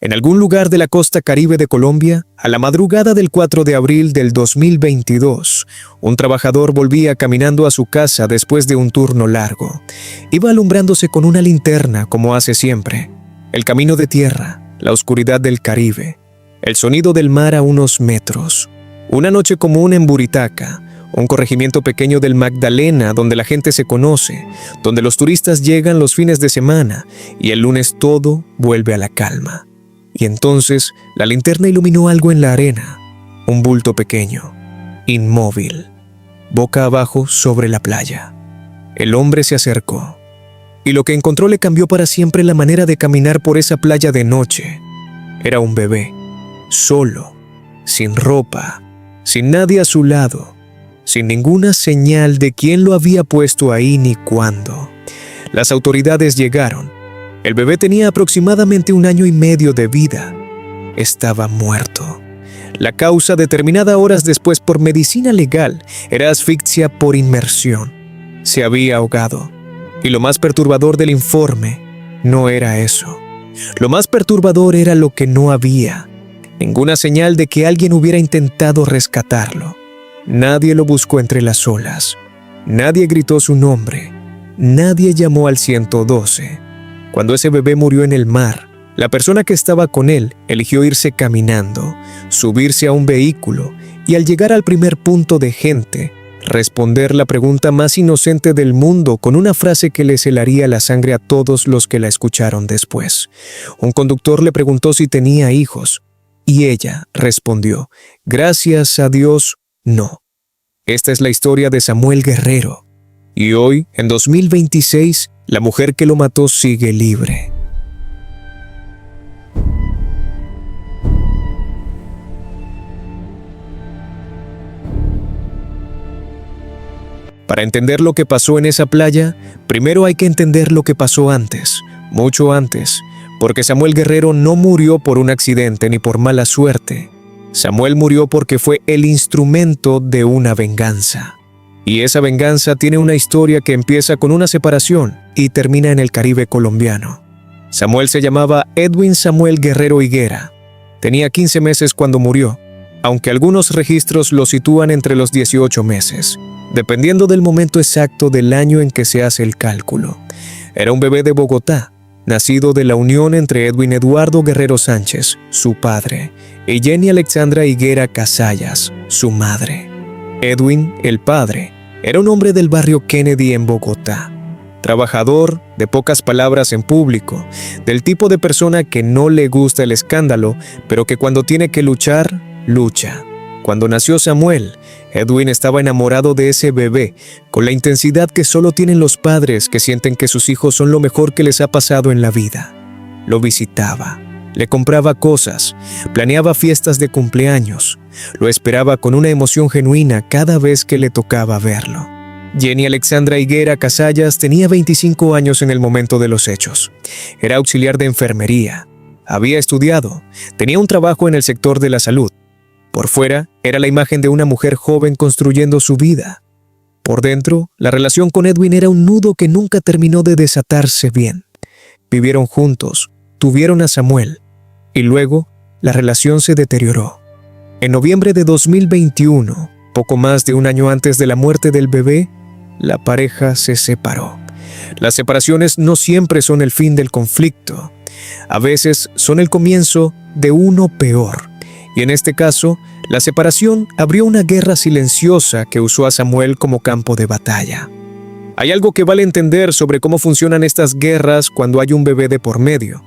En algún lugar de la costa caribe de Colombia, a la madrugada del 4 de abril del 2022, un trabajador volvía caminando a su casa después de un turno largo. Iba alumbrándose con una linterna como hace siempre. El camino de tierra, la oscuridad del Caribe, el sonido del mar a unos metros. Una noche común en Buritaca, un corregimiento pequeño del Magdalena donde la gente se conoce, donde los turistas llegan los fines de semana y el lunes todo vuelve a la calma. Y entonces la linterna iluminó algo en la arena, un bulto pequeño, inmóvil, boca abajo sobre la playa. El hombre se acercó, y lo que encontró le cambió para siempre la manera de caminar por esa playa de noche. Era un bebé, solo, sin ropa, sin nadie a su lado, sin ninguna señal de quién lo había puesto ahí ni cuándo. Las autoridades llegaron. El bebé tenía aproximadamente 1 año y medio de vida. Estaba muerto. La causa, determinada horas después por medicina legal, era asfixia por inmersión. Se había ahogado. Y lo más perturbador del informe no era eso. Lo más perturbador era lo que no había. Ninguna señal de que alguien hubiera intentado rescatarlo. Nadie lo buscó entre las olas. Nadie gritó su nombre. Nadie llamó al 112. Cuando ese bebé murió en el mar, la persona que estaba con él eligió irse caminando, subirse a un vehículo y al llegar al primer punto de gente, responder la pregunta más inocente del mundo con una frase que les helaría la sangre a todos los que la escucharon después. Un conductor le preguntó si tenía hijos y ella respondió: gracias a Dios, no. Esta es la historia de Samuel Guerrero. Y hoy, en 2026, la mujer que lo mató sigue libre. Para entender lo que pasó en esa playa, primero hay que entender lo que pasó antes, mucho antes, porque Samuel Guerrero no murió por un accidente ni por mala suerte. Samuel murió porque fue el instrumento de una venganza. Y esa venganza tiene una historia que empieza con una separación y termina en el Caribe colombiano. Samuel se llamaba Edwin Samuel Guerrero Higuera. Tenía 15 meses cuando murió, aunque algunos registros lo sitúan entre los 18 meses, dependiendo del momento exacto del año en que se hace el cálculo. Era un bebé de Bogotá, nacido de la unión entre Edwin Eduardo Guerrero Sánchez, su padre, y Jenny Alexandra Higuera Casallas, su madre. Edwin, el padre, era un hombre del barrio Kennedy en Bogotá. Trabajador, de pocas palabras en público, del tipo de persona que no le gusta el escándalo, pero que cuando tiene que luchar, lucha. Cuando nació Samuel, Edwin estaba enamorado de ese bebé, con la intensidad que solo tienen los padres que sienten que sus hijos son lo mejor que les ha pasado en la vida. Lo visitaba, le compraba cosas, planeaba fiestas de cumpleaños, lo esperaba con una emoción genuina cada vez que le tocaba verlo. Jenny Alexandra Higuera Casallas tenía 25 años en el momento de los hechos. Era auxiliar de enfermería, había estudiado, tenía un trabajo en el sector de la salud. Por fuera, era la imagen de una mujer joven construyendo su vida. Por dentro, la relación con Edwin era un nudo que nunca terminó de desatarse bien. Vivieron juntos, tuvieron a Samuel, y luego la relación se deterioró. En noviembre de 2021, poco más de 1 año antes de la muerte del bebé, la pareja se separó. Las separaciones no siempre son el fin del conflicto. A veces son el comienzo de uno peor. Y en este caso, la separación abrió una guerra silenciosa que usó a Samuel como campo de batalla. Hay algo que vale entender sobre cómo funcionan estas guerras cuando hay un bebé de por medio.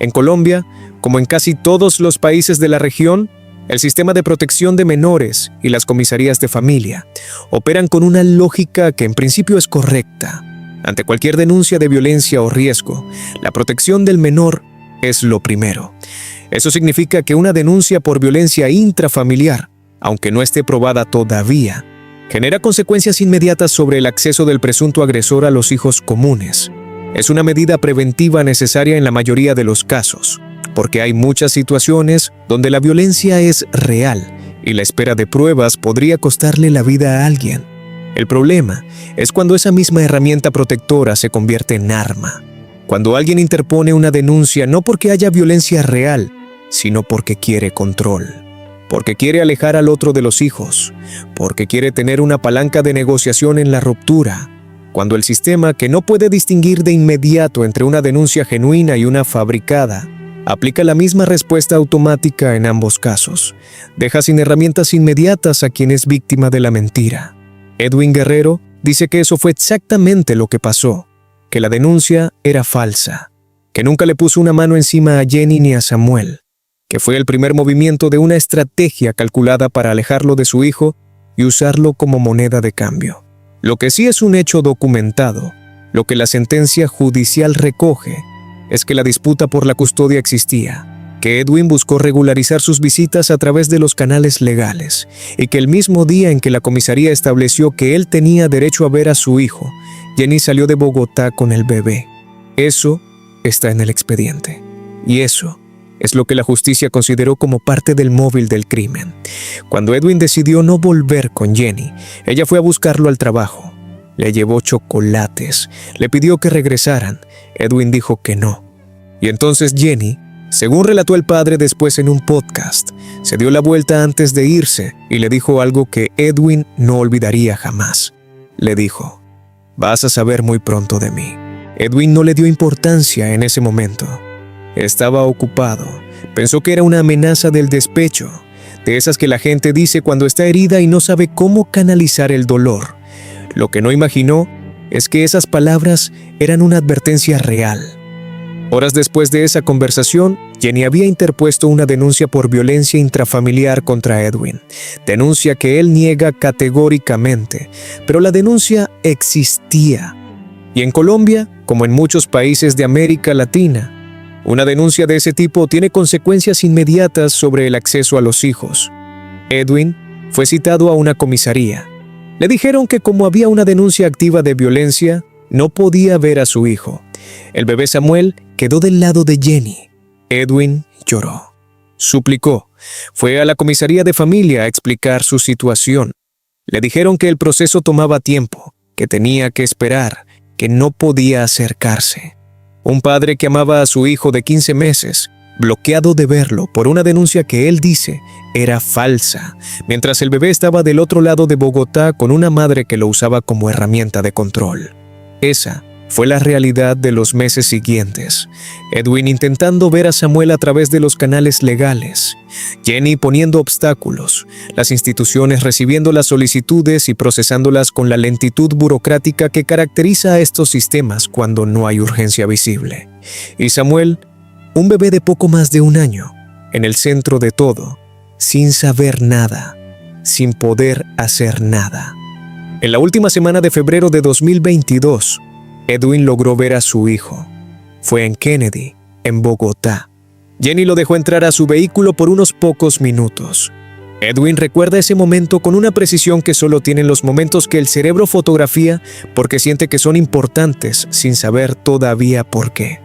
En Colombia, como en casi todos los países de la región, el sistema de protección de menores y las comisarías de familia operan con una lógica que en principio es correcta. Ante cualquier denuncia de violencia o riesgo, la protección del menor es lo primero. Eso significa que una denuncia por violencia intrafamiliar, aunque no esté probada todavía, genera consecuencias inmediatas sobre el acceso del presunto agresor a los hijos comunes. Es una medida preventiva necesaria en la mayoría de los casos, porque hay muchas situaciones donde la violencia es real y la espera de pruebas podría costarle la vida a alguien. El problema es cuando esa misma herramienta protectora se convierte en arma. Cuando alguien interpone una denuncia no porque haya violencia real, sino porque quiere control, porque quiere alejar al otro de los hijos, porque quiere tener una palanca de negociación en la ruptura, cuando el sistema, que no puede distinguir de inmediato entre una denuncia genuina y una fabricada, aplica la misma respuesta automática en ambos casos, deja sin herramientas inmediatas a quien es víctima de la mentira. Edwin Guerrero dice que eso fue exactamente lo que pasó, que la denuncia era falsa, que nunca le puso una mano encima a Jenny ni a Samuel, que fue el primer movimiento de una estrategia calculada para alejarlo de su hijo y usarlo como moneda de cambio. Lo que sí es un hecho documentado, lo que la sentencia judicial recoge, es que la disputa por la custodia existía, que Edwin buscó regularizar sus visitas a través de los canales legales y que el mismo día en que la comisaría estableció que él tenía derecho a ver a su hijo, Jenny salió de Bogotá con el bebé. Eso está en el expediente. Y eso es lo que la justicia consideró como parte del móvil del crimen. Cuando Edwin decidió no volver con Jenny, ella fue a buscarlo al trabajo. Le llevó chocolates, le pidió que regresaran. Edwin dijo que no. Y entonces Jenny, según relató el padre después en un podcast, se dio la vuelta antes de irse y le dijo algo que Edwin no olvidaría jamás. Le dijo: «Vas a saber muy pronto de mí». Edwin no le dio importancia en ese momento. Estaba ocupado. Pensó que era una amenaza del despecho, de esas que la gente dice cuando está herida y no sabe cómo canalizar el dolor. Lo que no imaginó es que esas palabras eran una advertencia real. Horas después de esa conversación, Jenny había interpuesto una denuncia por violencia intrafamiliar contra Edwin, denuncia que él niega categóricamente, pero la denuncia existía. Y en Colombia, como en muchos países de América Latina, una denuncia de ese tipo tiene consecuencias inmediatas sobre el acceso a los hijos. Edwin fue citado a una comisaría. Le dijeron que como había una denuncia activa de violencia, no podía ver a su hijo. El bebé Samuel quedó del lado de Jenny. Edwin lloró. Suplicó. Fue a la comisaría de familia a explicar su situación. Le dijeron que el proceso tomaba tiempo, que tenía que esperar, que no podía acercarse. Un padre que amaba a su hijo de 15 meses, bloqueado de verlo por una denuncia que él dice era falsa, mientras el bebé estaba del otro lado de Bogotá con una madre que lo usaba como herramienta de control. Esa fue la realidad de los meses siguientes. Edwin intentando ver a Samuel a través de los canales legales, Jenny poniendo obstáculos, las instituciones recibiendo las solicitudes y procesándolas con la lentitud burocrática que caracteriza a estos sistemas cuando no hay urgencia visible. Y Samuel, un bebé de poco más de 1 año, en el centro de todo, sin saber nada, sin poder hacer nada. En la última semana de febrero de 2022, Edwin logró ver a su hijo. Fue en Kennedy, en Bogotá. Jenny lo dejó entrar a su vehículo por unos pocos minutos. Edwin recuerda ese momento con una precisión que solo tienen los momentos que el cerebro fotografía porque siente que son importantes sin saber todavía por qué.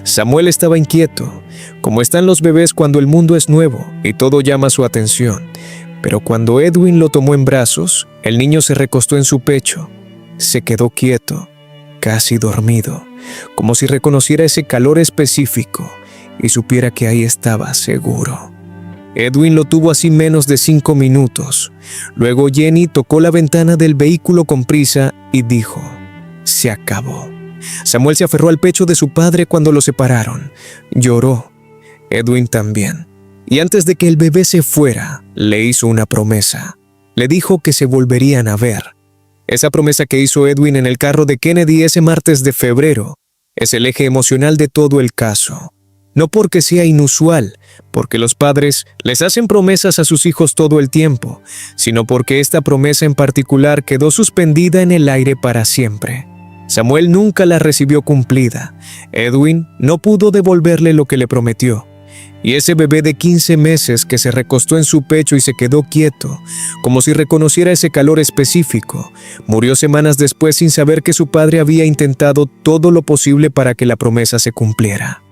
Samuel estaba inquieto, como están los bebés cuando el mundo es nuevo y todo llama su atención. Pero cuando Edwin lo tomó en brazos, el niño se recostó en su pecho. Se quedó quieto, casi dormido, como si reconociera ese calor específico y supiera que ahí estaba seguro. Edwin lo tuvo así menos de 5 minutos. Luego Jenny tocó la ventana del vehículo con prisa y dijo: «Se acabó». Samuel se aferró al pecho de su padre cuando lo separaron. Lloró. Edwin también. Y antes de que el bebé se fuera, le hizo una promesa. Le dijo que se volverían a ver. Esa promesa que hizo Edwin en el carro de Kennedy ese martes de febrero es el eje emocional de todo el caso. No porque sea inusual, porque los padres les hacen promesas a sus hijos todo el tiempo, sino porque esta promesa en particular quedó suspendida en el aire para siempre. Samuel nunca la recibió cumplida. Edwin no pudo devolverle lo que le prometió. Y ese bebé de 15 meses que se recostó en su pecho y se quedó quieto, como si reconociera ese calor específico, murió semanas después sin saber que su padre había intentado todo lo posible para que la promesa se cumpliera.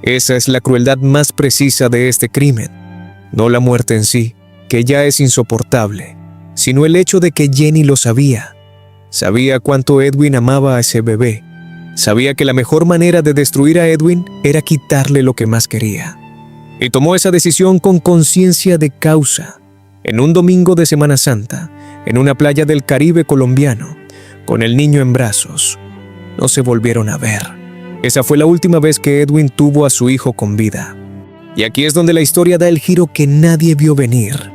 Esa es la crueldad más precisa de este crimen. No la muerte en sí, que ya es insoportable, sino el hecho de que Jenny lo sabía. Sabía cuánto Edwin amaba a ese bebé. Sabía que la mejor manera de destruir a Edwin era quitarle lo que más quería. y tomó esa decisión con conciencia de causa. En un domingo de Semana Santa, en una playa del Caribe colombiano, con el niño en brazos, no se volvieron a ver. Esa fue la última vez que Edwin tuvo a su hijo con vida. Y aquí es donde la historia da el giro que nadie vio venir.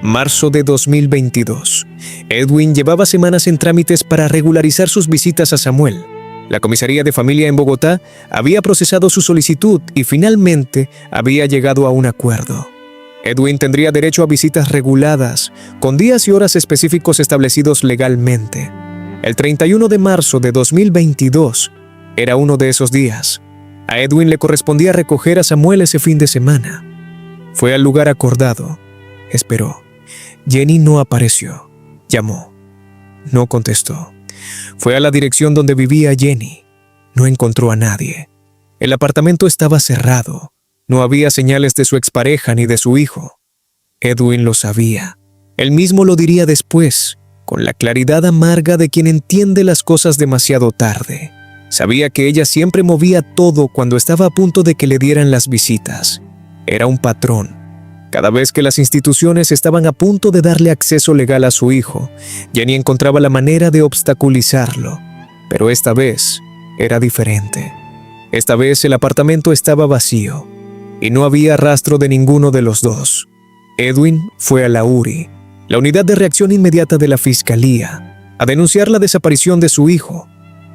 Marzo de 2022. Edwin llevaba semanas en trámites para regularizar sus visitas a Samuel. La comisaría de familia en Bogotá había procesado su solicitud y finalmente había llegado a un acuerdo. Edwin tendría derecho a visitas reguladas, con días y horas específicos establecidos legalmente. El 31 de marzo de 2022 era uno de esos días. A Edwin le correspondía recoger a Samuel ese fin de semana. Fue al lugar acordado. Esperó. Jenny no apareció. Llamó. No contestó. Fue a la dirección donde vivía Jenny. No encontró a nadie. El apartamento estaba cerrado. No había señales de su expareja ni de su hijo. Edwin lo sabía. Él mismo lo diría después, con la claridad amarga de quien entiende las cosas demasiado tarde. Sabía que ella siempre movía todo cuando estaba a punto de que le dieran las visitas. Era un patrón. Cada vez que las instituciones estaban a punto de darle acceso legal a su hijo, Jenny encontraba la manera de obstaculizarlo. Pero esta vez era diferente. Esta vez el apartamento estaba vacío y no había rastro de ninguno de los dos. Edwin fue a la URI, la unidad de reacción inmediata de la fiscalía, a denunciar la desaparición de su hijo.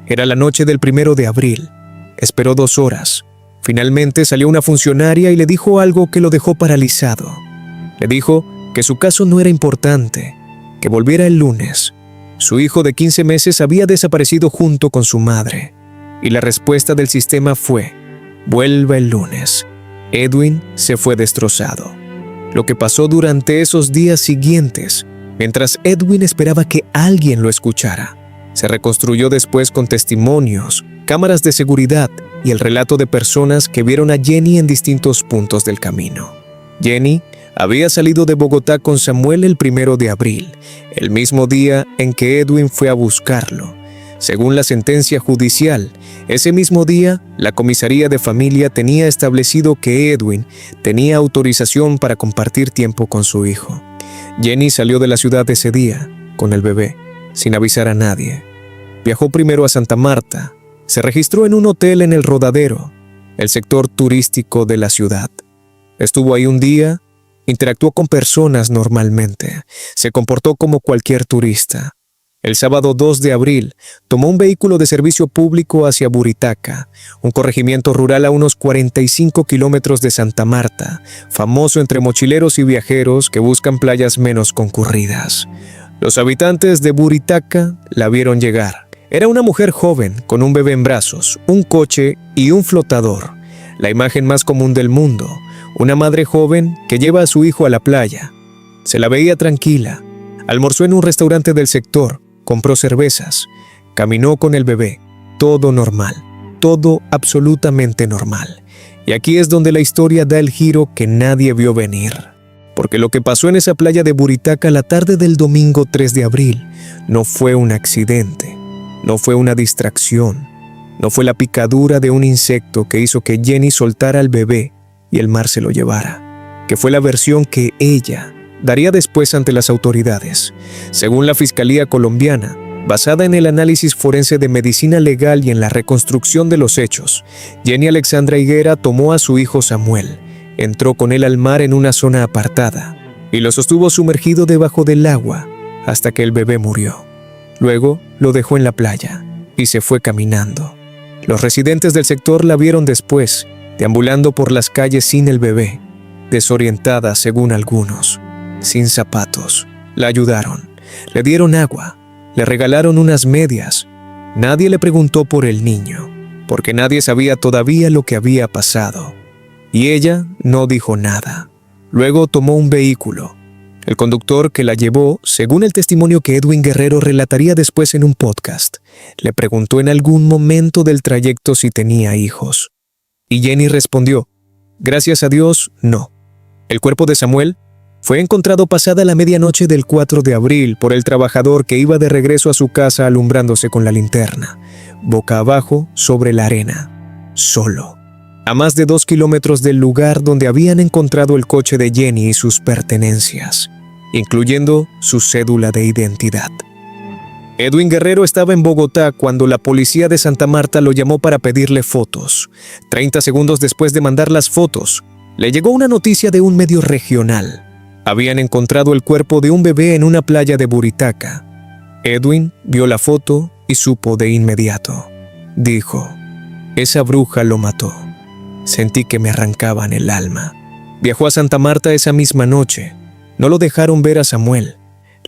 Era la noche del 1 de abril. Esperó 2 horas. Finalmente salió una funcionaria y le dijo algo que lo dejó paralizado. Le dijo que su caso no era importante, que volviera el lunes. Su hijo de 15 meses había desaparecido junto con su madre. Y la respuesta del sistema fue: vuelva el lunes. Edwin se fue destrozado. Lo que pasó durante esos días siguientes, mientras Edwin esperaba que alguien lo escuchara, se reconstruyó después con testimonios, cámaras de seguridad y el relato de personas que vieron a Jenny en distintos puntos del camino. Jenny había salido de Bogotá con Samuel el 1 de abril, el mismo día en que Edwin fue a buscarlo. Según la sentencia judicial, ese mismo día, la comisaría de familia tenía establecido que Edwin tenía autorización para compartir tiempo con su hijo. Jenny salió de la ciudad ese día, con el bebé, sin avisar a nadie. Viajó primero a Santa Marta. Se registró en un hotel en El Rodadero, el sector turístico de la ciudad. Estuvo ahí un día, interactuó con personas normalmente, se comportó como cualquier turista. El sábado 2 de abril, tomó un vehículo de servicio público hacia Buritaca, un corregimiento rural a unos 45 kilómetros de Santa Marta, famoso entre mochileros y viajeros que buscan playas menos concurridas. Los habitantes de Buritaca la vieron llegar. Era una mujer joven con un bebé en brazos, un coche y un flotador. La imagen más común del mundo, una madre joven que lleva a su hijo a la playa. Se la veía tranquila. Almorzó en un restaurante del sector, compró cervezas, caminó con el bebé. Todo normal, todo absolutamente normal. Y aquí es donde la historia da el giro que nadie vio venir. Porque lo que pasó en esa playa de Buritaca la tarde del domingo 3 de abril no fue un accidente. No fue una distracción, no fue la picadura de un insecto que hizo que Jenny soltara al bebé y el mar se lo llevara, que fue la versión que ella daría después ante las autoridades. Según la Fiscalía colombiana, basada en el análisis forense de medicina legal y en la reconstrucción de los hechos, Jenny Alexandra Higuera tomó a su hijo Samuel, entró con él al mar en una zona apartada y lo sostuvo sumergido debajo del agua hasta que el bebé murió. Luego lo dejó en la playa y se fue caminando. Los residentes del sector la vieron después, deambulando por las calles sin el bebé, desorientada según algunos, sin zapatos. La ayudaron, le dieron agua, le regalaron unas medias. Nadie le preguntó por el niño, porque nadie sabía todavía lo que había pasado. Y ella no dijo nada. Luego tomó un vehículo. El conductor que la llevó, según el testimonio que Edwin Guerrero relataría después en un podcast, le preguntó en algún momento del trayecto si tenía hijos. Y Jenny respondió: gracias a Dios, no. El cuerpo de Samuel fue encontrado pasada la medianoche del 4 de abril por el trabajador que iba de regreso a su casa alumbrándose con la linterna, boca abajo sobre la arena, solo. a más de 2 kilómetros del lugar donde habían encontrado el coche de Jenny y sus pertenencias, incluyendo su cédula de identidad. Edwin Guerrero estaba en Bogotá cuando la policía de Santa Marta lo llamó para pedirle fotos. 30 segundos después de mandar las fotos, le llegó una noticia de un medio regional. Habían encontrado el cuerpo de un bebé en una playa de Buritaca. Edwin vio la foto y supo de inmediato. Dijo: «Esa bruja lo mató. Sentí que me arrancaban el alma». Viajó a Santa Marta esa misma noche. No lo dejaron ver a Samuel.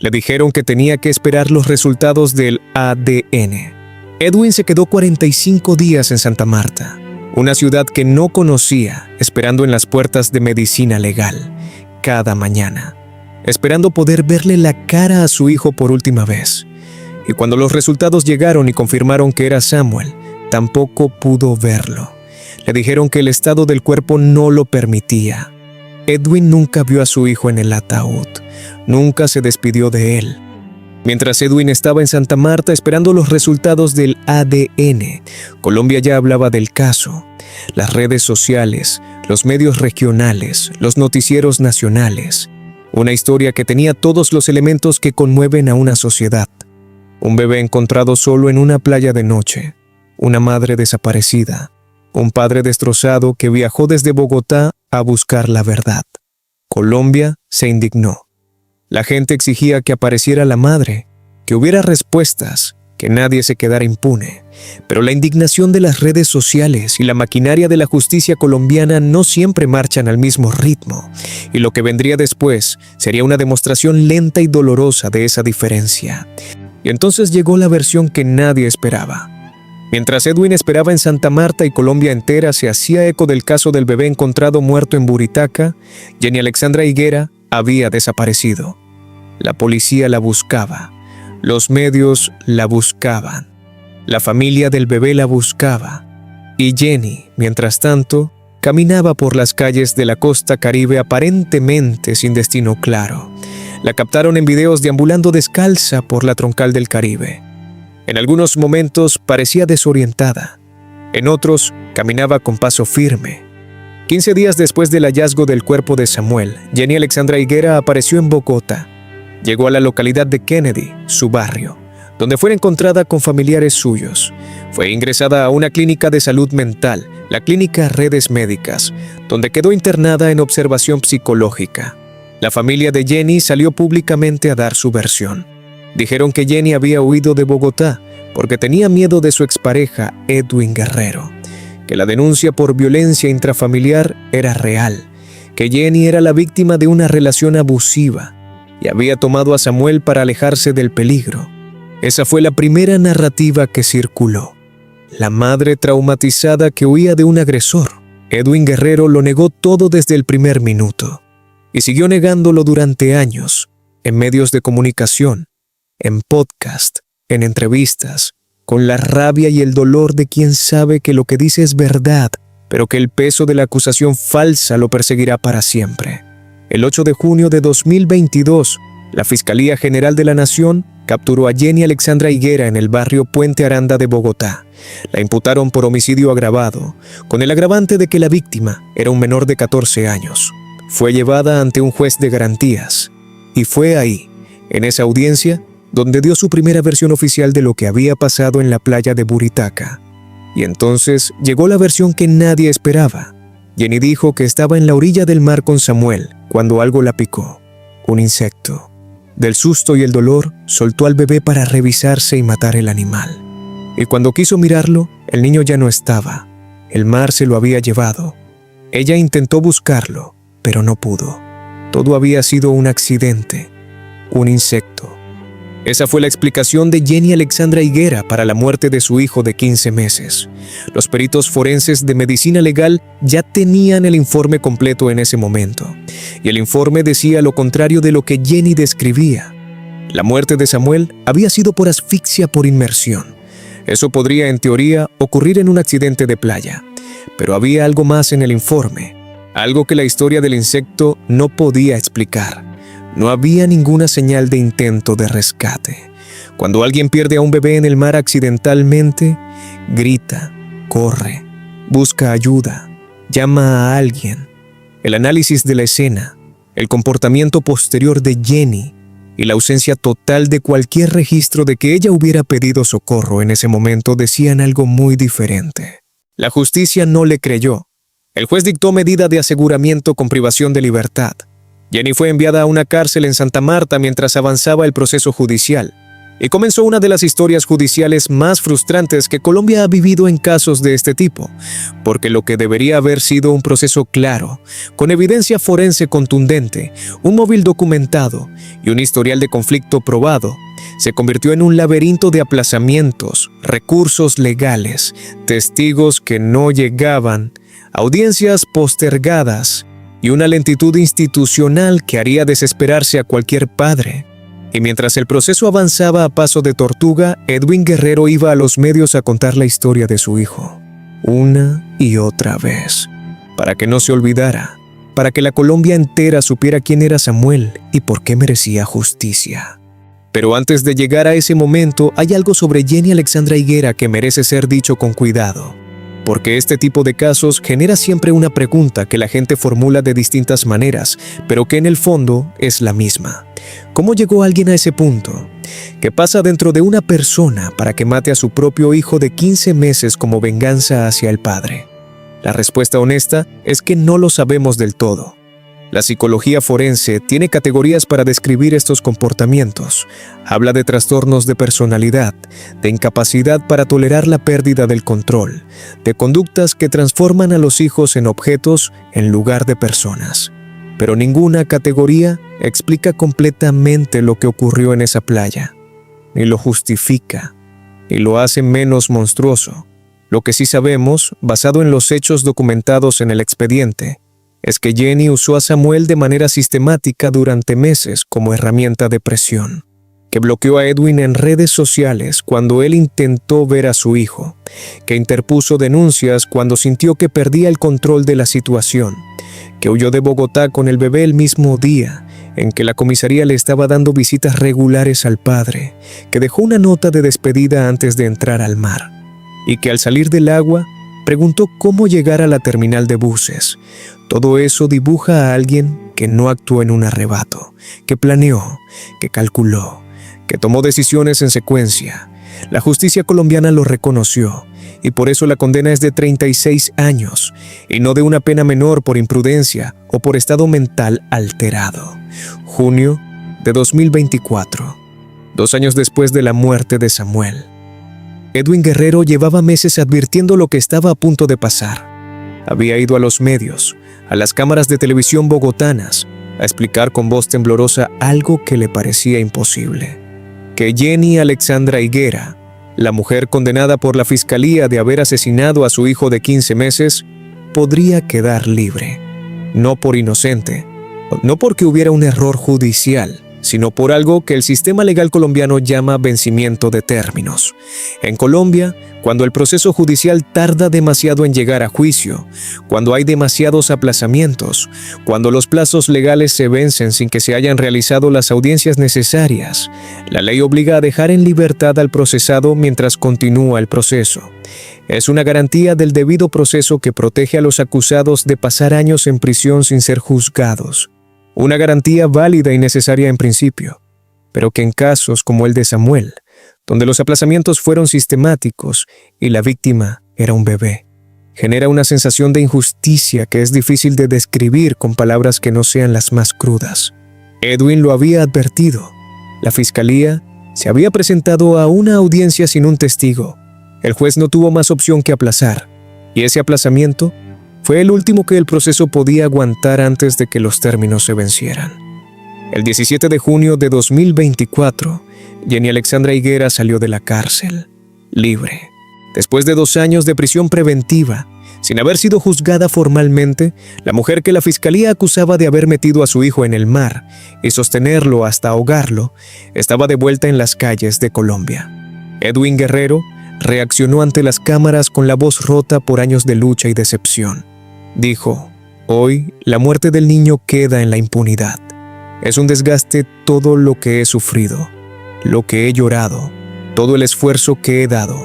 Le dijeron que tenía que esperar los resultados del ADN. Edwin se quedó 45 días en Santa Marta, una ciudad que no conocía, esperando en las puertas de medicina legal, cada mañana, esperando poder verle la cara a su hijo por última vez. Y cuando los resultados llegaron y confirmaron que era Samuel, tampoco pudo verlo. Le dijeron que el estado del cuerpo no lo permitía. Edwin nunca vio a su hijo en el ataúd. Nunca se despidió de él. Mientras Edwin estaba en Santa Marta esperando los resultados del ADN, Colombia ya hablaba del caso. Las redes sociales, los medios regionales, los noticieros nacionales. Una historia que tenía todos los elementos que conmueven a una sociedad. Un bebé encontrado solo en una playa de noche. Una madre desaparecida. Un padre destrozado que viajó desde Bogotá a buscar la verdad. Colombia se indignó. La gente exigía que apareciera la madre, que hubiera respuestas, que nadie se quedara impune. Pero la indignación de las redes sociales y la maquinaria de la justicia colombiana no siempre marchan al mismo ritmo, y lo que vendría después sería una demostración lenta y dolorosa de esa diferencia. Y entonces llegó la versión que nadie esperaba. Mientras Edwin esperaba en Santa Marta y Colombia entera se hacía eco del caso del bebé encontrado muerto en Buritaca, Jenny Alexandra Higuera había desaparecido. La policía la buscaba, los medios la buscaban, la familia del bebé la buscaba, y Jenny, mientras tanto, caminaba por las calles de la costa Caribe aparentemente sin destino claro. La captaron en videos deambulando descalza por la troncal del Caribe. En algunos momentos parecía desorientada, en otros caminaba con paso firme. 15 días después del hallazgo del cuerpo de Samuel, Jenny Alexandra Higuera apareció en Bogotá. Llegó a la localidad de Kennedy, su barrio, donde fue encontrada con familiares suyos. Fue ingresada a una clínica de salud mental, la clínica Redes Médicas, donde quedó internada en observación psicológica. La familia de Jenny salió públicamente a dar su versión. Dijeron que Jenny había huido de Bogotá porque tenía miedo de su expareja Edwin Guerrero, que la denuncia por violencia intrafamiliar era real, que Jenny era la víctima de una relación abusiva y había tomado a Samuel para alejarse del peligro. Esa fue la primera narrativa que circuló. La madre traumatizada que huía de un agresor. Edwin Guerrero lo negó todo desde el primer minuto y siguió negándolo durante años, en medios de comunicación, en podcast, en entrevistas, con la rabia y el dolor de quien sabe que lo que dice es verdad, pero que el peso de la acusación falsa lo perseguirá para siempre. El 8 de junio de 2022, la Fiscalía General de la Nación capturó a Jenny Alexandra Higuera en el barrio Puente Aranda de Bogotá. La imputaron por homicidio agravado, con el agravante de que la víctima era un menor de 14 años. Fue llevada ante un juez de garantías, y fue ahí, en esa audiencia, donde dio su primera versión oficial de lo que había pasado en la playa de Buritaca. Y entonces llegó la versión que nadie esperaba. Jenny dijo que estaba en la orilla del mar con Samuel cuando algo la picó, un insecto. Del susto y el dolor, soltó al bebé para revisarse y matar el animal. Y cuando quiso mirarlo, el niño ya no estaba. El mar se lo había llevado. Ella intentó buscarlo, pero no pudo. Todo había sido un accidente, un insecto. Esa fue la explicación de Jenny Alexandra Higuera para la muerte de su hijo de 15 meses. Los peritos forenses de medicina legal ya tenían el informe completo en ese momento, y el informe decía lo contrario de lo que Jenny describía. La muerte de Samuel había sido por asfixia por inmersión. Eso podría, en teoría, ocurrir en un accidente de playa, pero había algo más en el informe, algo que la historia del insecto no podía explicar. No había ninguna señal de intento de rescate. Cuando alguien pierde a un bebé en el mar accidentalmente, grita, corre, busca ayuda, llama a alguien, el análisis de la escena, el comportamiento posterior de Jenny y la ausencia total de cualquier registro de que ella hubiera pedido socorro en ese momento decían algo muy diferente. La justicia no le creyó. El juez dictó medida de aseguramiento con privación de libertad. Jenny fue enviada a una cárcel en Santa Marta mientras avanzaba el proceso judicial. Y comenzó una de las historias judiciales más frustrantes que Colombia ha vivido en casos de este tipo, porque lo que debería haber sido un proceso claro, con evidencia forense contundente, un móvil documentado y un historial de conflicto probado, se convirtió en un laberinto de aplazamientos, recursos legales, testigos que no llegaban, audiencias postergadas y una lentitud institucional que haría desesperarse a cualquier padre. Y mientras el proceso avanzaba a paso de tortuga, Edwin Guerrero iba a los medios a contar la historia de su hijo, una y otra vez, para que no se olvidara, para que la Colombia entera supiera quién era Samuel y por qué merecía justicia. Pero antes de llegar a ese momento, hay algo sobre Jenny Alexandra Higuera que merece ser dicho con cuidado, porque este tipo de casos genera siempre una pregunta que la gente formula de distintas maneras, pero que en el fondo es la misma. ¿Cómo llegó alguien a ese punto? ¿Qué pasa dentro de una persona para que mate a su propio hijo de 15 meses como venganza hacia el padre? La respuesta honesta es que no lo sabemos del todo. La psicología forense tiene categorías para describir estos comportamientos. Habla de trastornos de personalidad, de incapacidad para tolerar la pérdida del control, de conductas que transforman a los hijos en objetos en lugar de personas. Pero ninguna categoría explica completamente lo que ocurrió en esa playa, ni lo justifica, ni lo hace menos monstruoso. Lo que sí sabemos, basado en los hechos documentados en el expediente, es que Jenny usó a Samuel de manera sistemática durante meses como herramienta de presión, que bloqueó a Edwin en redes sociales cuando él intentó ver a su hijo, que interpuso denuncias cuando sintió que perdía el control de la situación, que huyó de Bogotá con el bebé el mismo día en que la comisaría le estaba dando visitas regulares al padre, que dejó una nota de despedida antes de entrar al mar, y que al salir del agua preguntó cómo llegar a la terminal de buses. Todo eso dibuja a alguien que no actuó en un arrebato, que planeó, que calculó, que tomó decisiones en secuencia. La justicia colombiana lo reconoció y por eso la condena es de 36 años y no de una pena menor por imprudencia o por estado mental alterado. Junio de 2024, 2 años después de la muerte de Samuel. Edwin Guerrero llevaba meses advirtiendo lo que estaba a punto de pasar. Había ido a los medios, a las cámaras de televisión bogotanas, a explicar con voz temblorosa algo que le parecía imposible: que Jenny Alexandra Higuera, la mujer condenada por la fiscalía de haber asesinado a su hijo de 15 meses, podría quedar libre, no por inocente, no porque hubiera un error judicial, sino por algo que el sistema legal colombiano llama vencimiento de términos. En Colombia, cuando el proceso judicial tarda demasiado en llegar a juicio, cuando hay demasiados aplazamientos, cuando los plazos legales se vencen sin que se hayan realizado las audiencias necesarias, la ley obliga a dejar en libertad al procesado mientras continúa el proceso. Es una garantía del debido proceso que protege a los acusados de pasar años en prisión sin ser juzgados. Una garantía válida y necesaria en principio, pero que en casos como el de Samuel, donde los aplazamientos fueron sistemáticos y la víctima era un bebé, genera una sensación de injusticia que es difícil de describir con palabras que no sean las más crudas. Edwin lo había advertido. La fiscalía se había presentado a una audiencia sin un testigo. El juez no tuvo más opción que aplazar, y ese aplazamiento fue el último que el proceso podía aguantar antes de que los términos se vencieran. El 17 de junio de 2024, Jenny Alexandra Higuera salió de la cárcel, libre. Después de 2 años de prisión preventiva, sin haber sido juzgada formalmente, la mujer que la fiscalía acusaba de haber metido a su hijo en el mar y sostenerlo hasta ahogarlo, estaba de vuelta en las calles de Colombia. Edwin Guerrero reaccionó ante las cámaras con la voz rota por años de lucha y decepción. Dijo: hoy la muerte del niño queda en la impunidad. Es un desgaste todo lo que he sufrido, lo que he llorado, todo el esfuerzo que he dado,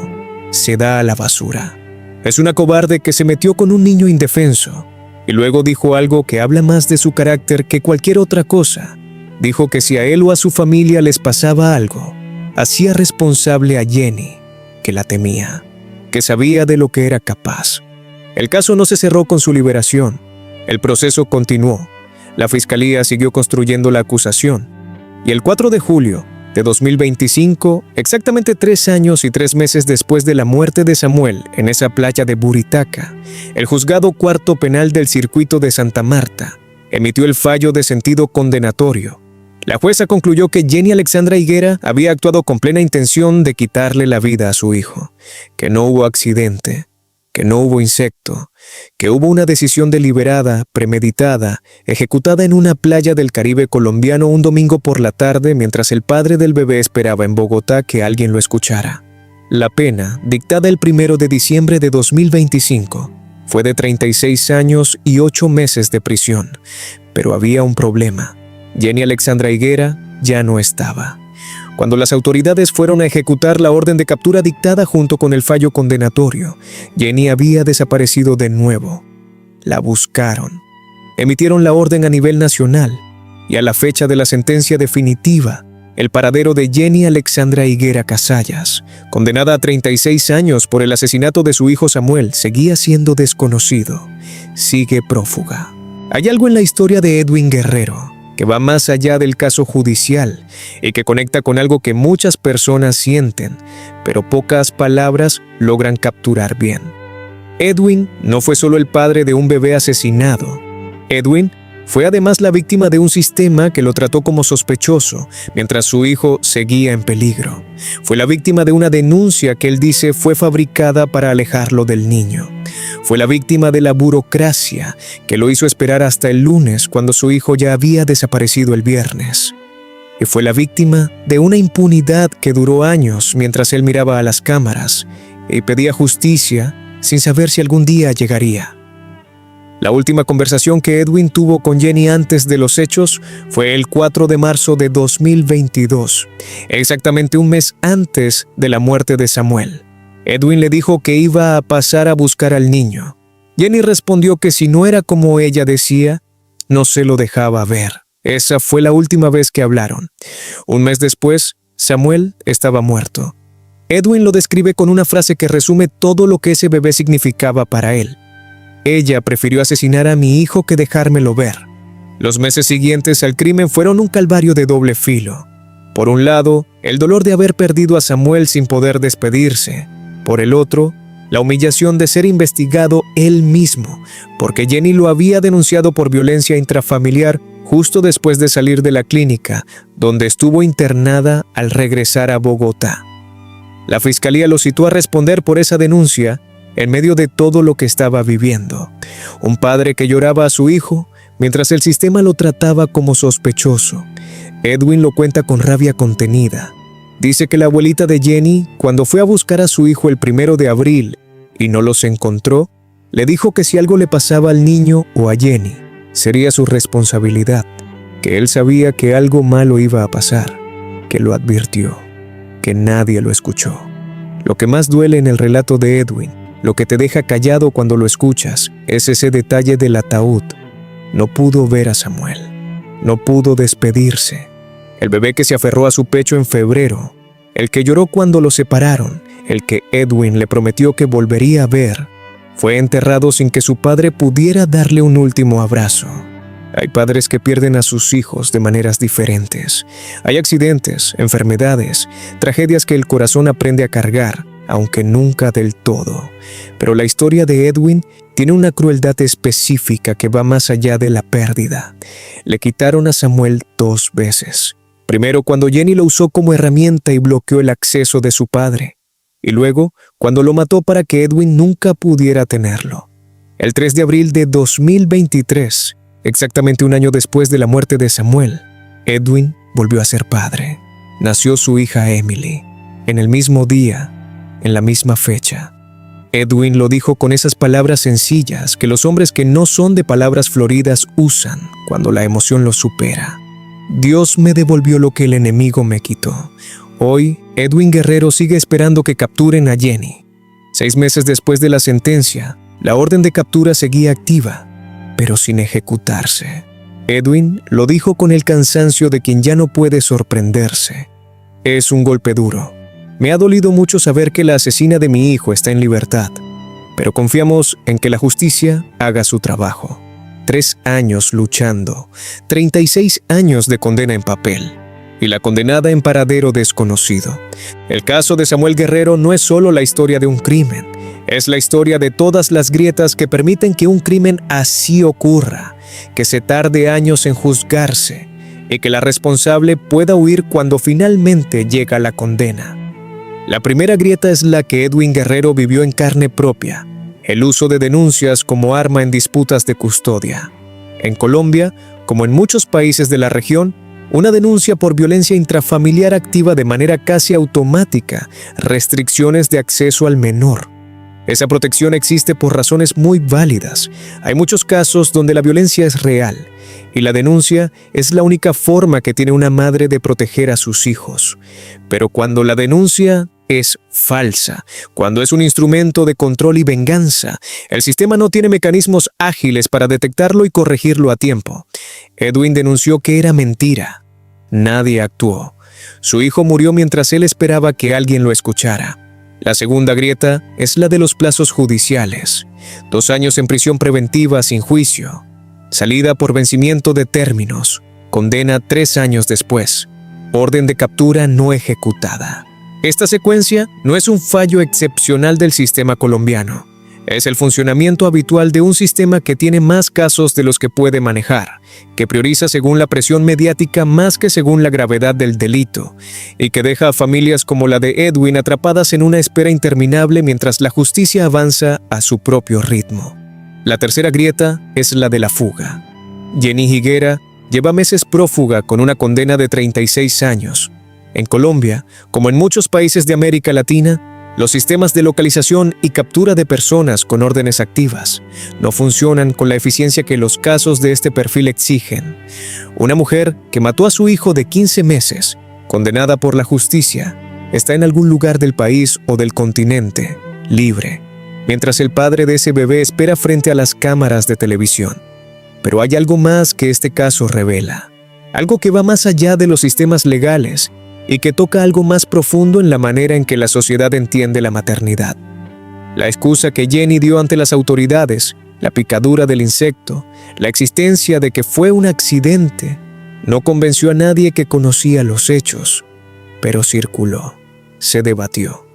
se da a la basura. Es una cobarde que se metió con un niño indefenso. Y luego dijo algo que habla más de su carácter que cualquier otra cosa. Dijo que si a él o a su familia les pasaba algo, hacía responsable a Jenny, que la temía, que sabía de lo que era capaz. El caso no se cerró con su liberación. El proceso continuó. La fiscalía siguió construyendo la acusación. Y el 4 de julio de 2025, exactamente 3 años y 3 meses después de la muerte de Samuel en esa playa de Buritaca, el Juzgado Cuarto Penal del Circuito de Santa Marta emitió el fallo de sentido condenatorio. La jueza concluyó que Jenny Alexandra Higuera había actuado con plena intención de quitarle la vida a su hijo, que no hubo accidente, que no hubo insecto, que hubo una decisión deliberada, premeditada, ejecutada en una playa del Caribe colombiano un domingo por la tarde mientras el padre del bebé esperaba en Bogotá que alguien lo escuchara. La pena, dictada el 1 de diciembre de 2025, fue de 36 años y 8 meses de prisión, pero había un problema. Jenny Alexandra Higuera ya no estaba. Cuando las autoridades fueron a ejecutar la orden de captura dictada junto con el fallo condenatorio, Jenny había desaparecido de nuevo. La buscaron. Emitieron la orden a nivel nacional y a la fecha de la sentencia definitiva, el paradero de Jenny Alexandra Higuera Casallas, condenada a 36 años por el asesinato de su hijo Samuel, seguía siendo desconocido. Sigue prófuga. Hay algo en la historia de Edwin Guerrero que va más allá del caso judicial y que conecta con algo que muchas personas sienten, pero pocas palabras logran capturar bien. Edwin no fue solo el padre de un bebé asesinado. Edwin fue además la víctima de un sistema que lo trató como sospechoso mientras su hijo seguía en peligro. Fue la víctima de una denuncia que él dice fue fabricada para alejarlo del niño. Fue la víctima de la burocracia que lo hizo esperar hasta el lunes cuando su hijo ya había desaparecido el viernes. Y fue la víctima de una impunidad que duró años mientras él miraba a las cámaras y pedía justicia sin saber si algún día llegaría. La última conversación que Edwin tuvo con Jenny antes de los hechos fue el 4 de marzo de 2022, exactamente un mes antes de la muerte de Samuel. Edwin le dijo que iba a pasar a buscar al niño. Jenny respondió que si no era como ella decía, no se lo dejaba ver. Esa fue la última vez que hablaron. Un mes después, Samuel estaba muerto. Edwin lo describe con una frase que resume todo lo que ese bebé significaba para él. Ella prefirió asesinar a mi hijo que dejármelo ver. Los meses siguientes al crimen fueron un calvario de doble filo. Por un lado, el dolor de haber perdido a Samuel sin poder despedirse. Por el otro, la humillación de ser investigado él mismo, porque Jenny lo había denunciado por violencia intrafamiliar justo después de salir de la clínica, donde estuvo internada al regresar a Bogotá. La fiscalía lo citó a responder por esa denuncia en medio de todo lo que estaba viviendo. Un padre que lloraba a su hijo mientras el sistema lo trataba como sospechoso. Edwin lo cuenta con rabia contenida. Dice que la abuelita de Jenny, cuando fue a buscar a su hijo el 1 de abril y no los encontró, le dijo que si algo le pasaba al niño o a Jenny, sería su responsabilidad, que él sabía que algo malo iba a pasar, que lo advirtió, que nadie lo escuchó. Lo que más duele en el relato de Edwin, lo que te deja callado cuando lo escuchas, es ese detalle del ataúd. No pudo ver a Samuel, no pudo despedirse. El bebé que se aferró a su pecho en febrero, el que lloró cuando lo separaron, el que Edwin le prometió que volvería a ver, fue enterrado sin que su padre pudiera darle un último abrazo. Hay padres que pierden a sus hijos de maneras diferentes. Hay accidentes, enfermedades, tragedias que el corazón aprende a cargar, aunque nunca del todo. Pero la historia de Edwin tiene una crueldad específica que va más allá de la pérdida. Le quitaron a Samuel 2 veces. Primero cuando Jenny lo usó como herramienta y bloqueó el acceso de su padre. Y luego cuando lo mató para que Edwin nunca pudiera tenerlo. El 3 de abril de 2023, exactamente un año después de la muerte de Samuel, Edwin volvió a ser padre. Nació su hija Emily, en el mismo día, en la misma fecha. Edwin lo dijo con esas palabras sencillas que los hombres que no son de palabras floridas usan cuando la emoción los supera. Dios me devolvió lo que el enemigo me quitó. Hoy, Edwin Guerrero sigue esperando que capturen a Jenny. 6 meses después de la sentencia, la orden de captura seguía activa, pero sin ejecutarse. Edwin lo dijo con el cansancio de quien ya no puede sorprenderse. Es un golpe duro. Me ha dolido mucho saber que la asesina de mi hijo está en libertad, pero confiamos en que la justicia haga su trabajo. 3 años luchando, 36 años de condena en papel, y la condenada en paradero desconocido. El caso de Samuel Guerrero no es solo la historia de un crimen, es la historia de todas las grietas que permiten que un crimen así ocurra, que se tarde años en juzgarse y que la responsable pueda huir cuando finalmente llega la condena. La primera grieta es la que Edwin Guerrero vivió en carne propia: el uso de denuncias como arma en disputas de custodia. En Colombia, como en muchos países de la región, una denuncia por violencia intrafamiliar activa de manera casi automática restricciones de acceso al menor. Esa protección existe por razones muy válidas. Hay muchos casos donde la violencia es real y la denuncia es la única forma que tiene una madre de proteger a sus hijos. Pero cuando la denuncia es falsa, cuando es un instrumento de control y venganza, el sistema no tiene mecanismos ágiles para detectarlo y corregirlo a tiempo. Edwin denunció que era mentira. Nadie actuó. Su hijo murió mientras él esperaba que alguien lo escuchara. La segunda grieta es la de los plazos judiciales. 2 años en prisión preventiva sin juicio. Salida por vencimiento de términos. Condena 3 años después. Orden de captura no ejecutada. Esta secuencia no es un fallo excepcional del sistema colombiano. Es el funcionamiento habitual de un sistema que tiene más casos de los que puede manejar, que prioriza según la presión mediática más que según la gravedad del delito, y que deja a familias como la de Edwin atrapadas en una espera interminable mientras la justicia avanza a su propio ritmo. La tercera grieta es la de la fuga. Jenny Higuera lleva meses prófuga con una condena de 36 años. En Colombia, como en muchos países de América Latina, los sistemas de localización y captura de personas con órdenes activas no funcionan con la eficiencia que los casos de este perfil exigen. Una mujer que mató a su hijo de 15 meses, condenada por la justicia, está en algún lugar del país o del continente, libre, mientras el padre de ese bebé espera frente a las cámaras de televisión. Pero hay algo más que este caso revela, algo que va más allá de los sistemas legales y que toca algo más profundo en la manera en que la sociedad entiende la maternidad. La excusa que Jenny dio ante las autoridades, la picadura del insecto, la existencia de que fue un accidente, no convenció a nadie que conocía los hechos, pero circuló, se debatió.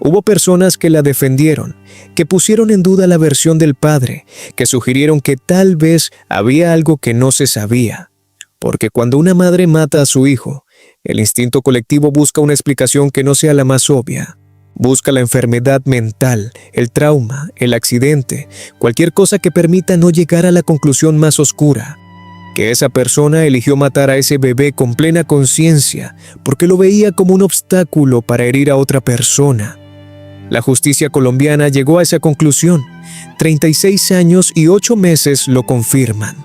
Hubo personas que la defendieron, que pusieron en duda la versión del padre, que sugirieron que tal vez había algo que no se sabía, porque cuando una madre mata a su hijo, el instinto colectivo busca una explicación que no sea la más obvia. Busca la enfermedad mental, el trauma, el accidente, cualquier cosa que permita no llegar a la conclusión más oscura, que esa persona eligió matar a ese bebé con plena conciencia porque lo veía como un obstáculo para herir a otra persona. La justicia colombiana llegó a esa conclusión. 36 años y 8 meses lo confirman.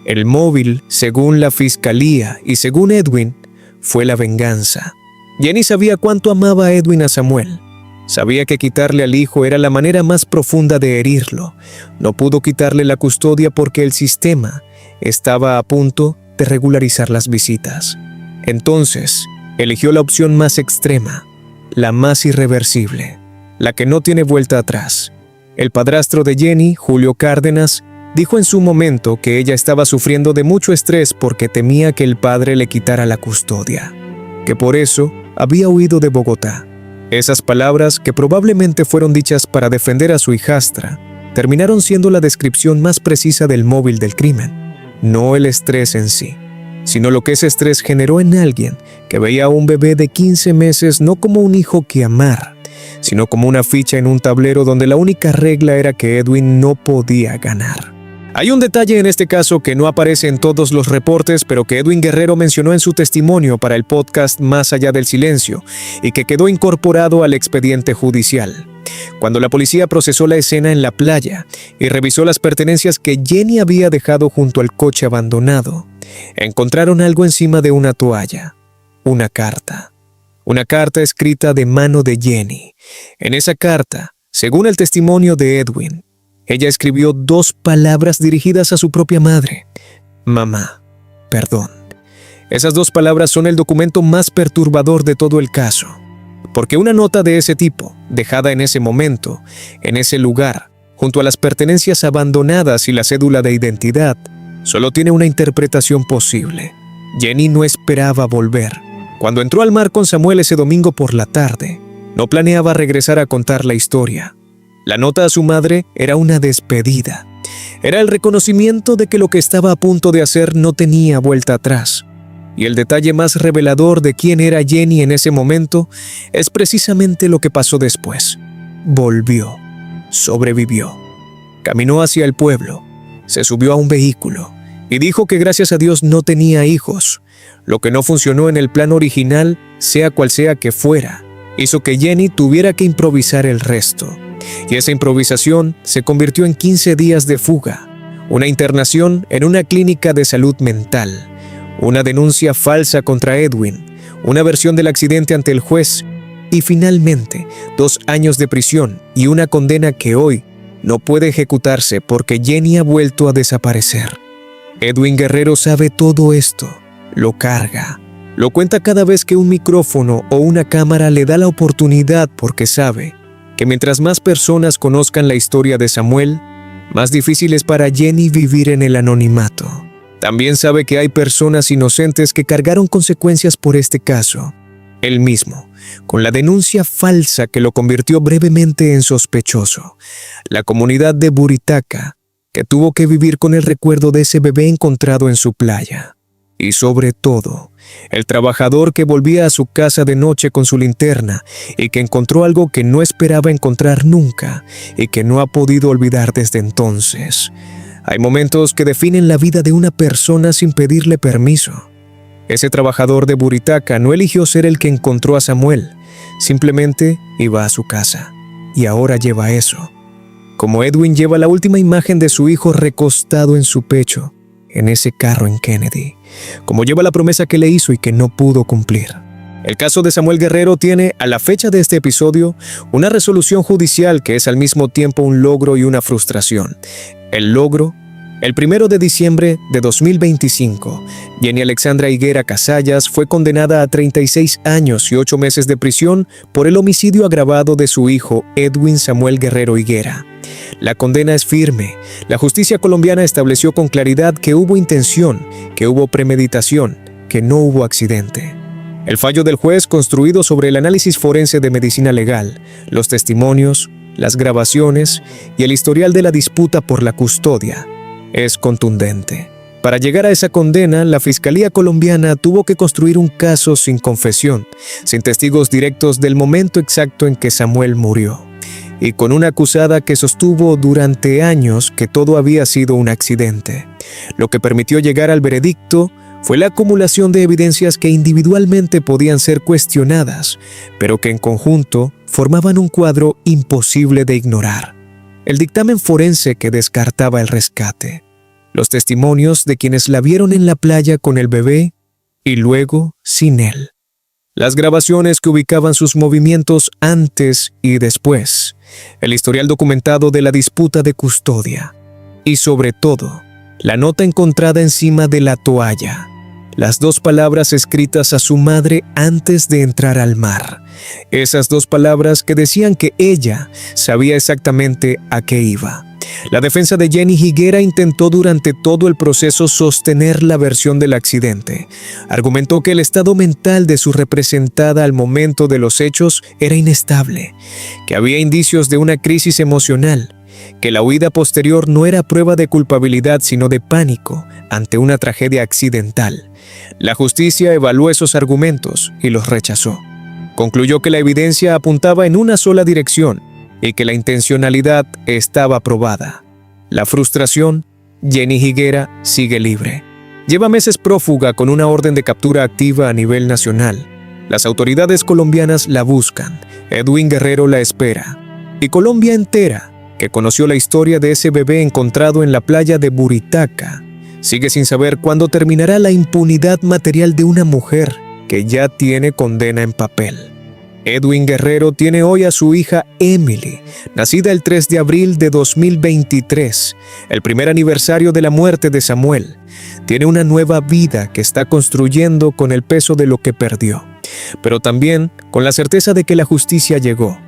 El móvil, según la fiscalía y según Edwin, fue la venganza. Jenny sabía cuánto amaba a Edwin a Samuel. Sabía que quitarle al hijo era la manera más profunda de herirlo. No pudo quitarle la custodia porque el sistema estaba a punto de regularizar las visitas. Entonces, eligió la opción más extrema, la más irreversible, la que no tiene vuelta atrás. El padrastro de Jenny, Julio Cárdenas, dijo en su momento que ella estaba sufriendo de mucho estrés porque temía que el padre le quitara la custodia, que por eso había huido de Bogotá. Esas palabras, que probablemente fueron dichas para defender a su hijastra, terminaron siendo la descripción más precisa del móvil del crimen. No el estrés en sí, sino lo que ese estrés generó en alguien que veía a un bebé de 15 meses no como un hijo que amar, sino como una ficha en un tablero donde la única regla era que Edwin no podía ganar. Hay un detalle en este caso que no aparece en todos los reportes, pero que Edwin Guerrero mencionó en su testimonio para el podcast Más allá del silencio y que quedó incorporado al expediente judicial. Cuando la policía procesó la escena en la playa y revisó las pertenencias que Jenny había dejado junto al coche abandonado, encontraron algo encima de una toalla, una carta. Una carta escrita de mano de Jenny. En esa carta Según el testimonio de Edwin, ella escribió 2 palabras dirigidas a su propia madre: mamá, perdón. Esas 2 palabras son el documento más perturbador de todo el caso, porque una nota de ese tipo, dejada en ese momento, en ese lugar, junto a las pertenencias abandonadas y la cédula de identidad, solo tiene una interpretación posible. Jenny no esperaba volver. Cuando entró al mar con Samuel ese domingo por la tarde, no planeaba regresar a contar la historia. La nota a su madre era una despedida. Era el reconocimiento de que lo que estaba a punto de hacer no tenía vuelta atrás. Y el detalle más revelador de quién era Jenny en ese momento es precisamente lo que pasó después. Volvió. Sobrevivió. Caminó hacia el pueblo. Se subió a un vehículo y dijo que gracias a Dios no tenía hijos. Lo que no funcionó en el plan original, sea cual sea que fuera, hizo que Jenny tuviera que improvisar el resto. Y esa improvisación se convirtió en 15 días de fuga, una internación en una clínica de salud mental, una denuncia falsa contra Edwin, una versión del accidente ante el juez y finalmente 2 años de prisión y una condena que hoy no puede ejecutarse porque Jenny ha vuelto a desaparecer. Edwin Guerrero sabe todo esto, lo carga, lo cuenta cada vez que un micrófono o una cámara le da la oportunidad porque sabe que mientras más personas conozcan la historia de Samuel, más difícil es para Jenny vivir en el anonimato. También sabe que hay personas inocentes que cargaron consecuencias por este caso. Él mismo, con la denuncia falsa que lo convirtió brevemente en sospechoso. La comunidad de Buritaca, que tuvo que vivir con el recuerdo de ese bebé encontrado en su playa. Y sobre todo, el trabajador que volvía a su casa de noche con su linterna y que encontró algo que no esperaba encontrar nunca y que no ha podido olvidar desde entonces. Hay momentos que definen la vida de una persona sin pedirle permiso. Ese trabajador de Buritaca no eligió ser el que encontró a Samuel, simplemente iba a su casa. Y ahora lleva eso. Como Edwin lleva la última imagen de su hijo recostado en su pecho, en ese carro en Kennedy, como lleva la promesa que le hizo y que no pudo cumplir. El caso de Samuel Guerrero tiene, a la fecha de este episodio, una resolución judicial que es al mismo tiempo un logro y una frustración. El logro: el 1 de diciembre de 2025, Jenny Alexandra Higuera Casallas fue condenada a 36 años y 8 meses de prisión por el homicidio agravado de su hijo Edwin Samuel Guerrero Higuera. La condena es firme. La justicia colombiana estableció con claridad que hubo intención, que hubo premeditación, que no hubo accidente. El fallo del juez, construido sobre el análisis forense de medicina legal, los testimonios, las grabaciones y el historial de la disputa por la custodia, es contundente. Para llegar a esa condena, la Fiscalía colombiana tuvo que construir un caso sin confesión, sin testigos directos del momento exacto en que Samuel murió, y con una acusada que sostuvo durante años que todo había sido un accidente. Lo que permitió llegar al veredicto fue la acumulación de evidencias que individualmente podían ser cuestionadas, pero que en conjunto formaban un cuadro imposible de ignorar. El dictamen forense que descartaba el rescate, los testimonios de quienes la vieron en la playa con el bebé y luego sin él, las grabaciones que ubicaban sus movimientos antes y después, el historial documentado de la disputa de custodia y sobre todo, la nota encontrada encima de la toalla, las 2 palabras escritas a su madre antes de entrar al mar. Esas 2 palabras que decían que ella sabía exactamente a qué iba. La defensa de Jenny Higuera intentó durante todo el proceso sostener la versión del accidente. Argumentó que el estado mental de su representada al momento de los hechos era inestable, que había indicios de una crisis emocional, que la huida posterior no era prueba de culpabilidad sino de pánico ante una tragedia accidental. La justicia evaluó esos argumentos y los rechazó. Concluyó que la evidencia apuntaba en una sola dirección y que la intencionalidad estaba probada. La frustración: Jenny Higuera sigue libre. Lleva meses prófuga con una orden de captura activa a nivel nacional. Las autoridades colombianas la buscan, Edwin Guerrero la espera, y Colombia entera, que conoció la historia de ese bebé encontrado en la playa de Buritaca, sigue sin saber cuándo terminará la impunidad material de una mujer que ya tiene condena en papel. Edwin Guerrero tiene hoy a su hija Emily, nacida el 3 de abril de 2023, el primer aniversario de la muerte de Samuel. Tiene una nueva vida que está construyendo con el peso de lo que perdió, pero también con la certeza de que la justicia llegó,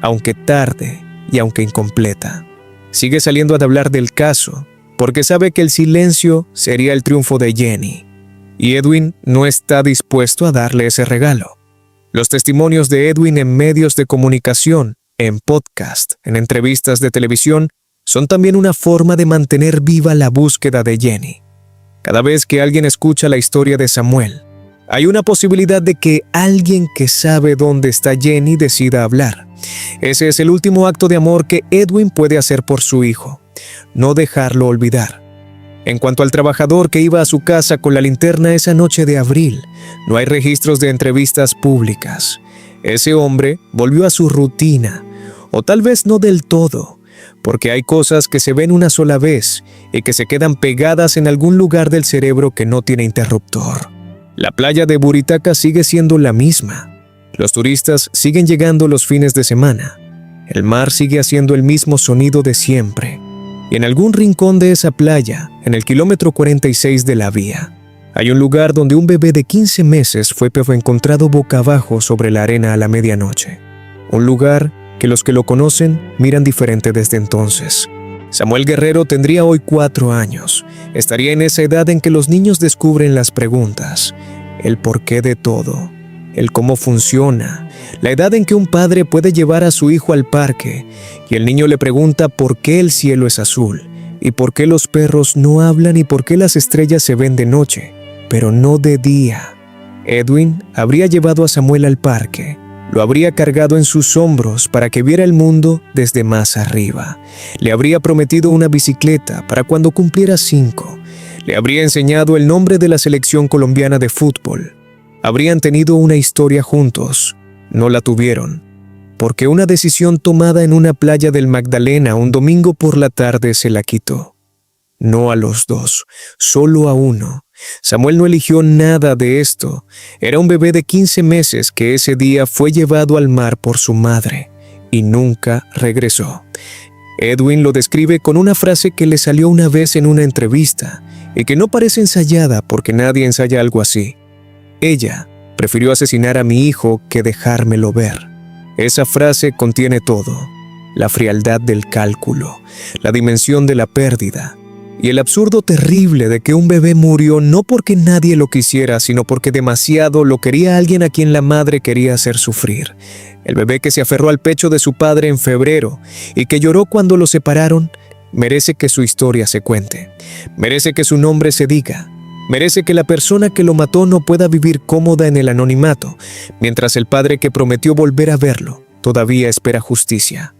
aunque tarde y aunque incompleta. Sigue saliendo a hablar del caso, porque sabe que el silencio sería el triunfo de Jenny, y Edwin no está dispuesto a darle ese regalo. Los testimonios de Edwin en medios de comunicación, en podcast, en entrevistas de televisión, son también una forma de mantener viva la búsqueda de Jenny. Cada vez que alguien escucha la historia de Samuel, hay una posibilidad de que alguien que sabe dónde está Jenny decida hablar. Ese es el último acto de amor que Edwin puede hacer por su hijo, no dejarlo olvidar. En cuanto al trabajador que iba a su casa con la linterna esa noche de abril, no hay registros de entrevistas públicas. Ese hombre volvió a su rutina, o tal vez no del todo, porque hay cosas que se ven una sola vez y que se quedan pegadas en algún lugar del cerebro que no tiene interruptor. La playa de Buritaca sigue siendo la misma. Los turistas siguen llegando los fines de semana. El mar sigue haciendo el mismo sonido de siempre. Y en algún rincón de esa playa, en el kilómetro 46 de la vía, hay un lugar donde un bebé de 15 meses fue encontrado boca abajo sobre la arena a la medianoche. Un lugar que los que lo conocen miran diferente desde entonces. Samuel Guerrero tendría hoy 4 años. Estaría en esa edad en que los niños descubren las preguntas, el porqué de todo, el cómo funciona, la edad en que un padre puede llevar a su hijo al parque y el niño le pregunta por qué el cielo es azul y por qué los perros no hablan y por qué las estrellas se ven de noche, pero no de día. Edwin habría llevado a Samuel al parque, lo habría cargado en sus hombros para que viera el mundo desde más arriba. Le habría prometido una bicicleta para cuando cumpliera 5. Le habría enseñado el nombre de la selección colombiana de fútbol. Habrían tenido una historia juntos. No la tuvieron, porque una decisión tomada en una playa del Magdalena un domingo por la tarde se la quitó. No a los dos, solo a uno. Samuel no eligió nada de esto. Era un bebé de 15 meses que ese día fue llevado al mar por su madre y nunca regresó. Edwin lo describe con una frase que le salió una vez en una entrevista y que no parece ensayada porque nadie ensaya algo así. Ella prefirió asesinar a mi hijo que dejármelo ver. Esa frase contiene todo: la frialdad del cálculo, la dimensión de la pérdida y el absurdo terrible de que un bebé murió no porque nadie lo quisiera, sino porque demasiado lo quería alguien a quien la madre quería hacer sufrir. El bebé que se aferró al pecho de su padre en febrero y que lloró cuando lo separaron, merece que su historia se cuente, merece que su nombre se diga. Merece que la persona que lo mató no pueda vivir cómoda en el anonimato, mientras el padre que prometió volver a verlo todavía espera justicia.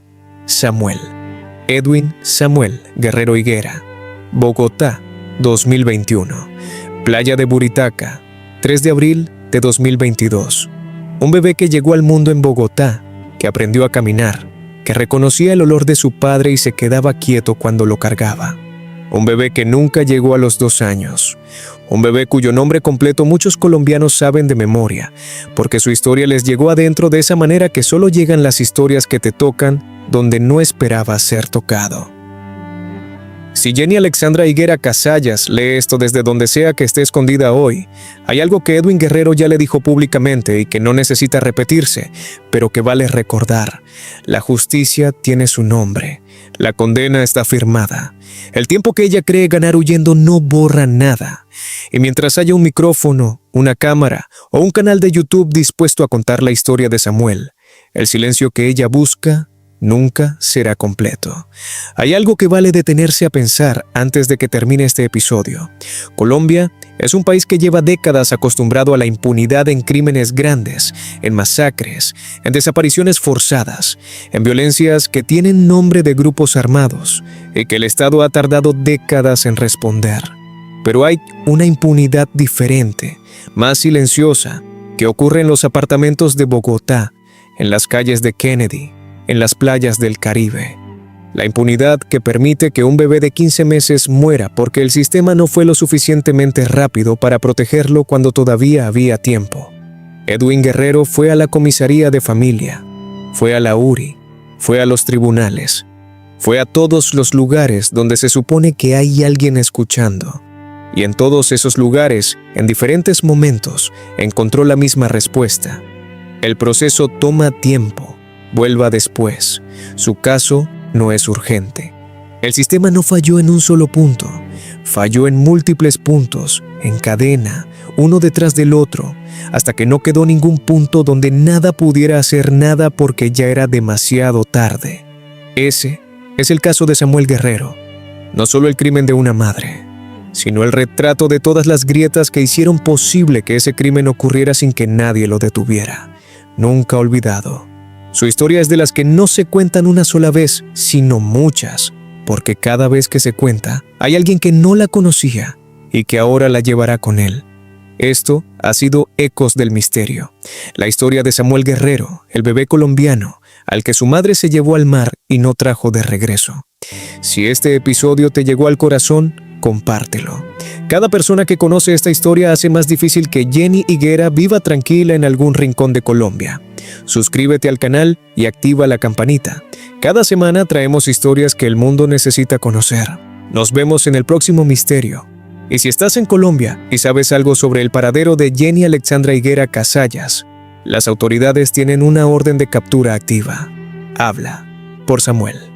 Samuel. Edwin Samuel Guerrero Higuera. Bogotá, 2021. Playa de Buritaca, 3 de abril de 2022. Un bebé que llegó al mundo en Bogotá, que aprendió a caminar, que reconocía el olor de su padre y se quedaba quieto cuando lo cargaba. Un bebé que nunca llegó a los 2 años. Un bebé cuyo nombre completo muchos colombianos saben de memoria, porque su historia les llegó adentro de esa manera que solo llegan las historias que te tocan donde no esperabas ser tocado. Si Jenny Alexandra Higuera Casallas lee esto desde donde sea que esté escondida hoy, hay algo que Edwin Guerrero ya le dijo públicamente y que no necesita repetirse, pero que vale recordar. La justicia tiene su nombre. La condena está firmada. El tiempo que ella cree ganar huyendo no borra nada. Y mientras haya un micrófono, una cámara o un canal de YouTube dispuesto a contar la historia de Samuel, el silencio que ella busca nunca será completo. Hay algo que vale detenerse a pensar antes de que termine este episodio. Colombia es un país que lleva décadas acostumbrado a la impunidad en crímenes grandes, en masacres, en desapariciones forzadas, en violencias que tienen nombre de grupos armados y que el Estado ha tardado décadas en responder. Pero hay una impunidad diferente, más silenciosa, que ocurre en los apartamentos de Bogotá, en las calles de Kennedy, en las playas del Caribe. La impunidad que permite que un bebé de 15 meses muera porque el sistema no fue lo suficientemente rápido para protegerlo cuando todavía había tiempo. Edwin Guerrero fue a la comisaría de familia, fue a la URI, fue a los tribunales, fue a todos los lugares donde se supone que hay alguien escuchando. Y en todos esos lugares, en diferentes momentos, encontró la misma respuesta. El proceso toma tiempo, vuelva después. Su caso no es urgente. El sistema no falló en un solo punto, falló en múltiples puntos, en cadena, uno detrás del otro, hasta que no quedó ningún punto donde nada pudiera hacer nada porque ya era demasiado tarde. Ese es el caso de Samuel Guerrero, no solo el crimen de una madre, sino el retrato de todas las grietas que hicieron posible que ese crimen ocurriera sin que nadie lo detuviera. Nunca olvidado. Su historia es de las que no se cuentan una sola vez, sino muchas, porque cada vez que se cuenta, hay alguien que no la conocía y que ahora la llevará con él. Esto ha sido Ecos del Misterio, la historia de Samuel Guerrero, el bebé colombiano, al que su madre se llevó al mar y no trajo de regreso. Si este episodio te llegó al corazón, compártelo. Cada persona que conoce esta historia hace más difícil que Jenny Higuera viva tranquila en algún rincón de Colombia. Suscríbete al canal y activa la campanita. Cada semana traemos historias que el mundo necesita conocer. Nos vemos en el próximo misterio. Y si estás en Colombia y sabes algo sobre el paradero de Jenny Alexandra Higuera Casallas, las autoridades tienen una orden de captura activa. Habla por Samuel.